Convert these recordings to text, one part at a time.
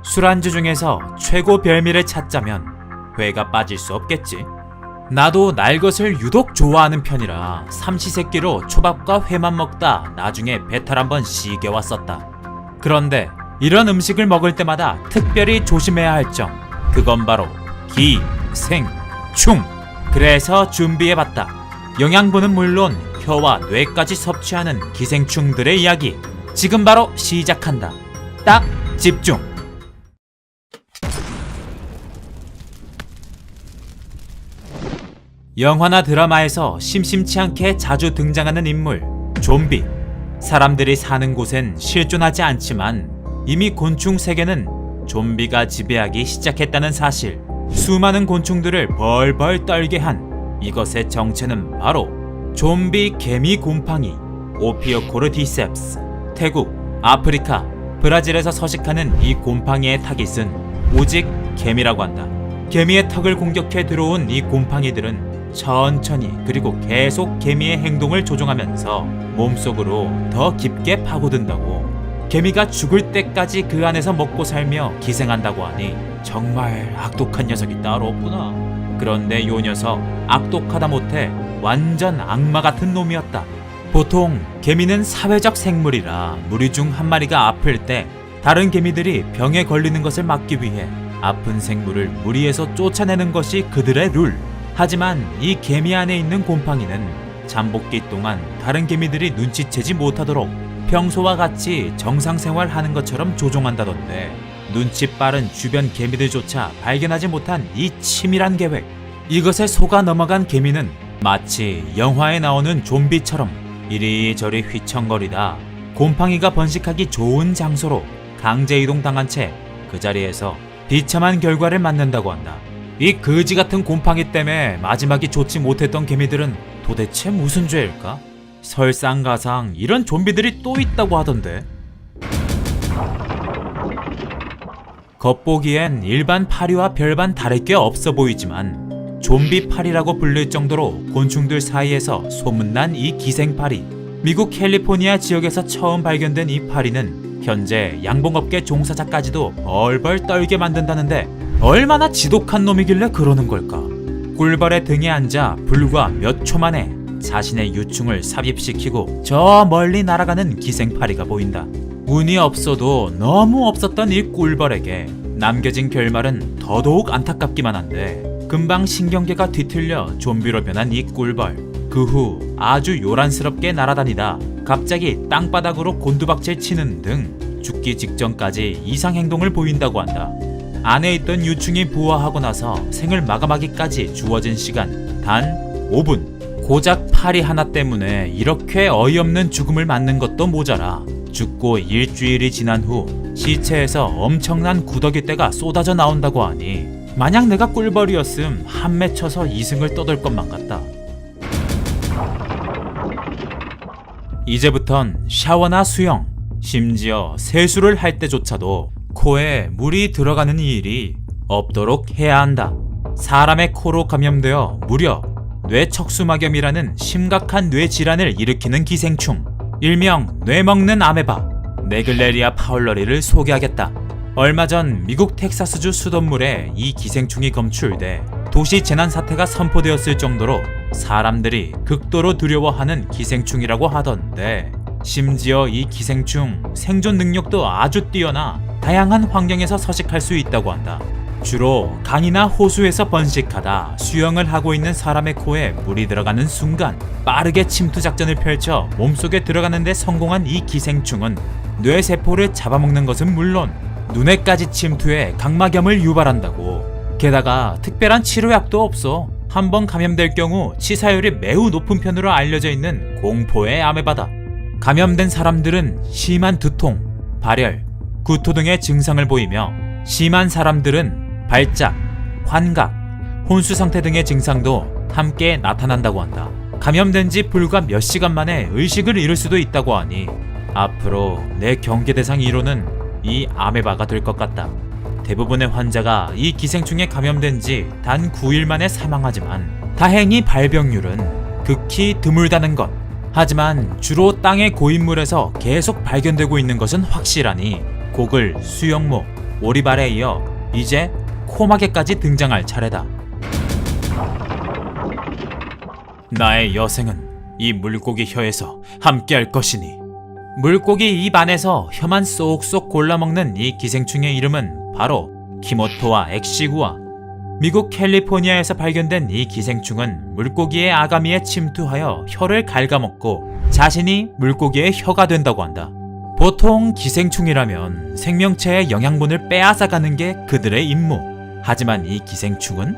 술안주 중에서 최고 별미를 찾자면 회가 빠질 수 없겠지. 나도 날 것을 유독 좋아하는 편이라 삼시세끼로 초밥과 회만 먹다 나중에 배탈 한번 시게 왔었다. 그런데 이런 음식을 먹을 때마다 특별히 조심해야 할 점, 그건 바로 기생충. 그래서 준비해봤다. 영양분은 물론 혀와 뇌까지 섭취하는 기생충들의 이야기, 지금 바로 시작한다. 딱 집중. 영화나 드라마에서 심심치 않게 자주 등장하는 인물, 좀비. 사람들이 사는 곳엔 실존하지 않지만 이미 곤충 세계는 좀비가 지배하기 시작했다는 사실. 수많은 곤충들을 벌벌 떨게 한 이것의 정체는 바로 좀비 개미 곰팡이, 오피오코르디셉스. 태국, 아프리카, 브라질에서 서식하는 이 곰팡이의 타깃은 오직 개미라고 한다. 개미의 턱을 공격해 들어온 이 곰팡이들은 천천히 그리고 계속 개미의 행동을 조종하면서 몸속으로 더 깊게 파고든다고. 개미가 죽을 때까지 그 안에서 먹고 살며 기생한다고 하니 정말 악독한 녀석이 따로 없구나. 그런데 요 녀석 악독하다 못해 완전 악마 같은 놈이었다. 보통 개미는 사회적 생물이라 무리 중 한 마리가 아플 때 다른 개미들이 병에 걸리는 것을 막기 위해 아픈 생물을 무리에서 쫓아내는 것이 그들의 룰. 하지만 이 개미 안에 있는 곰팡이는 잠복기 동안 다른 개미들이 눈치채지 못하도록 평소와 같이 정상생활하는 것처럼 조종한다던데, 눈치 빠른 주변 개미들조차 발견하지 못한 이 치밀한 계획. 이것에 속아 넘어간 개미는 마치 영화에 나오는 좀비처럼 이리저리 휘청거리다 곰팡이가 번식하기 좋은 장소로 강제이동 당한 채 그 자리에서 비참한 결과를 맞는다고 한다. 이 거지 같은 곰팡이 때문에 마지막이 좋지 못했던 개미들은 도대체 무슨 죄일까? 설상가상 이런 좀비들이 또 있다고 하던데. 겉보기엔 일반 파리와 별반 다를 게 없어 보이지만 좀비 파리라고 불릴 정도로 곤충들 사이에서 소문난 이 기생파리. 미국 캘리포니아 지역에서 처음 발견된 이 파리는 현재 양봉업계 종사자까지도 벌벌 떨게 만든다는데 얼마나 지독한 놈이길래 그러는 걸까? 꿀벌의 등에 앉아 불과 몇 초 만에 자신의 유충을 삽입시키고 저 멀리 날아가는 기생파리가 보인다. 운이 없어도 너무 없었던 이 꿀벌에게 남겨진 결말은 더더욱 안타깝기만 한데, 금방 신경계가 뒤틀려 좀비로 변한 이 꿀벌. 그 후 아주 요란스럽게 날아다니다 갑자기 땅바닥으로 곤두박질 치는 등 죽기 직전까지 이상 행동을 보인다고 한다. 안에 있던 유충이 부화하고 나서 생을 마감하기까지 주어진 시간 단 5분. 고작 파리 하나 때문에 이렇게 어이없는 죽음을 맞는 것도 모자라 죽고 일주일이 지난 후 시체에서 엄청난 구더기떼가 쏟아져 나온다고 하니 만약 내가 꿀벌이었음 한매 쳐서 이승을 떠돌 것만 같다. 이제부턴 샤워나 수영, 심지어 세수를 할 때조차도 코에 물이 들어가는 이 일이 없도록 해야 한다. 사람의 코로 감염되어 무려 뇌척수막염이라는 심각한 뇌질환을 일으키는 기생충, 일명 뇌먹는 아메바, 네글레리아 파울러리를 소개하겠다. 얼마 전 미국 텍사스주 수돗물에 이 기생충이 검출돼 도시 재난사태가 선포되었을 정도로 사람들이 극도로 두려워하는 기생충이라고 하던데, 심지어 이 기생충 생존 능력도 아주 뛰어나 다양한 환경에서 서식할 수 있다고 한다. 주로 강이나 호수에서 번식하다 수영을 하고 있는 사람의 코에 물이 들어가는 순간 빠르게 침투 작전을 펼쳐 몸속에 들어가는 데 성공한 이 기생충은 뇌세포를 잡아먹는 것은 물론 눈에까지 침투해 각막염을 유발한다고. 게다가 특별한 치료약도 없어. 한번 감염될 경우 치사율이 매우 높은 편으로 알려져 있는 공포의 아메바다. 감염된 사람들은 심한 두통, 발열, 구토 등의 증상을 보이며 심한 사람들은 발작, 환각, 혼수 상태 등의 증상도 함께 나타난다고 한다. 감염된 지 불과 몇 시간 만에 의식을 잃을 수도 있다고 하니 앞으로 내 경계 대상 1호는 이 아메바가 될 것 같다. 대부분의 환자가 이 기생충에 감염된 지 단 9일 만에 사망하지만 다행히 발병률은 극히 드물다는 것. 하지만 주로 땅의 고인물에서 계속 발견되고 있는 것은 확실하니 고글, 수영모, 오리발에 이어 이제 코마개까지 등장할 차례다. 나의 여생은 이 물고기 혀에서 함께할 것이니. 물고기 입 안에서 혀만 쏙쏙 골라먹는 이 기생충의 이름은 바로 키모토와 엑시구아. 미국 캘리포니아에서 발견된 이 기생충은 물고기의 아가미에 침투하여 혀를 갉아먹고 자신이 물고기의 혀가 된다고 한다. 보통 기생충이라면 생명체의 영양분을 빼앗아가는 게 그들의 임무. 하지만 이 기생충은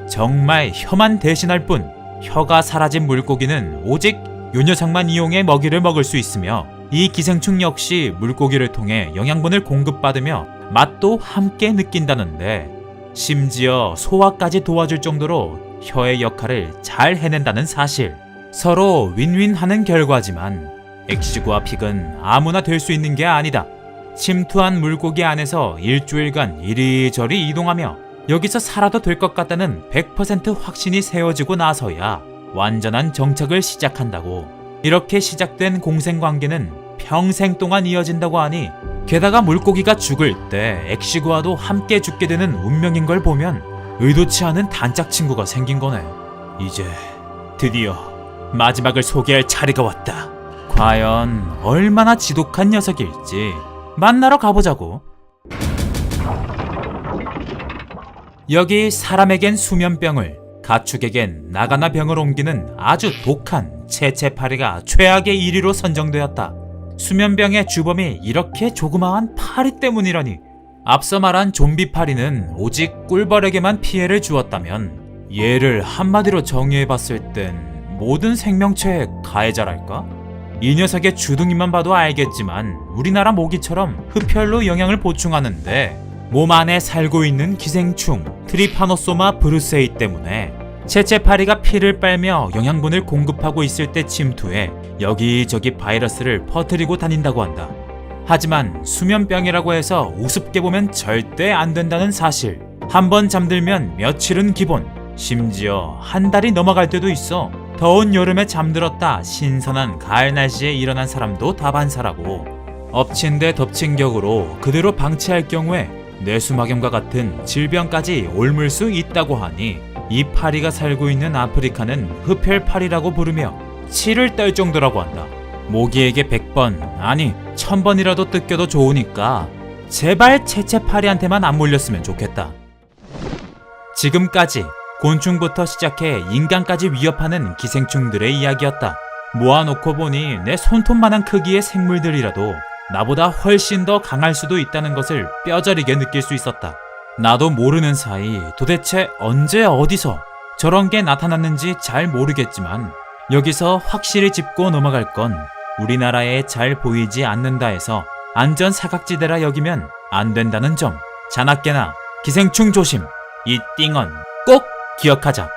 정말 혀만 대신할 뿐. 혀가 사라진 물고기는 오직 요 녀석만 이용해 먹이를 먹을 수 있으며 이 기생충 역시 물고기를 통해 영양분을 공급받으며 맛도 함께 느낀다는데, 심지어 소화까지 도와줄 정도로 혀의 역할을 잘 해낸다는 사실. 서로 윈윈하는 결과지만 엑시구아 픽은 아무나 될 수 있는 게 아니다. 침투한 물고기 안에서 일주일간 이리저리 이동하며 여기서 살아도 될 것 같다는 100% 확신이 세워지고 나서야 완전한 정착을 시작한다고. 이렇게 시작된 공생관계는 평생 동안 이어진다고 하니, 게다가 물고기가 죽을 때 엑시구아도 함께 죽게 되는 운명인 걸 보면 의도치 않은 단짝 친구가 생긴 거네. 이제 드디어 마지막을 소개할 차례가 왔다. 과연 얼마나 지독한 녀석일지 만나러 가보자고. 여기 사람에겐 수면병을, 가축에겐 나가나병을 옮기는 아주 독한 채채파리가 최악의 1위로 선정되었다. 수면병의 주범이 이렇게 조그마한 파리 때문이라니. 앞서 말한 좀비파리는 오직 꿀벌에게만 피해를 주었다면, 얘를 한마디로 정의해봤을 땐 모든 생명체의 가해자랄까? 이 녀석의 주둥이만 봐도 알겠지만 우리나라 모기처럼 흡혈로 영양을 보충하는데 몸 안에 살고 있는 기생충 트리파노소마 브루세이 때문에 채채파리가 피를 빨며 영양분을 공급하고 있을 때 침투해 여기저기 바이러스를 퍼뜨리고 다닌다고 한다. 하지만 수면병이라고 해서 우습게 보면 절대 안 된다는 사실. 한번 잠들면 며칠은 기본, 심지어 한 달이 넘어갈 때도 있어. 더운 여름에 잠들었다 신선한 가을 날씨에 일어난 사람도 다반사라고. 엎친 데 덮친 격으로 그대로 방치할 경우에 뇌수막염과 같은 질병까지 옮을 수 있다고 하니, 이 파리가 살고 있는 아프리카는 흡혈파리라고 부르며 치를 떨 정도라고 한다. 모기에게 100번 아니 1000번이라도 뜯겨도 좋으니까 제발 채채파리한테만 안 몰렸으면 좋겠다. 지금까지 곤충부터 시작해 인간까지 위협하는 기생충들의 이야기였다. 모아놓고 보니 내 손톱만한 크기의 생물들이라도 나보다 훨씬 더 강할 수도 있다는 것을 뼈저리게 느낄 수 있었다. 나도 모르는 사이 도대체 언제 어디서 저런 게 나타났는지 잘 모르겠지만, 여기서 확실히 짚고 넘어갈 건 우리나라에 잘 보이지 않는다 해서 안전 사각지대라 여기면 안 된다는 점. 자나깨나 기생충 조심, 이 띵언 꼭 기억하자.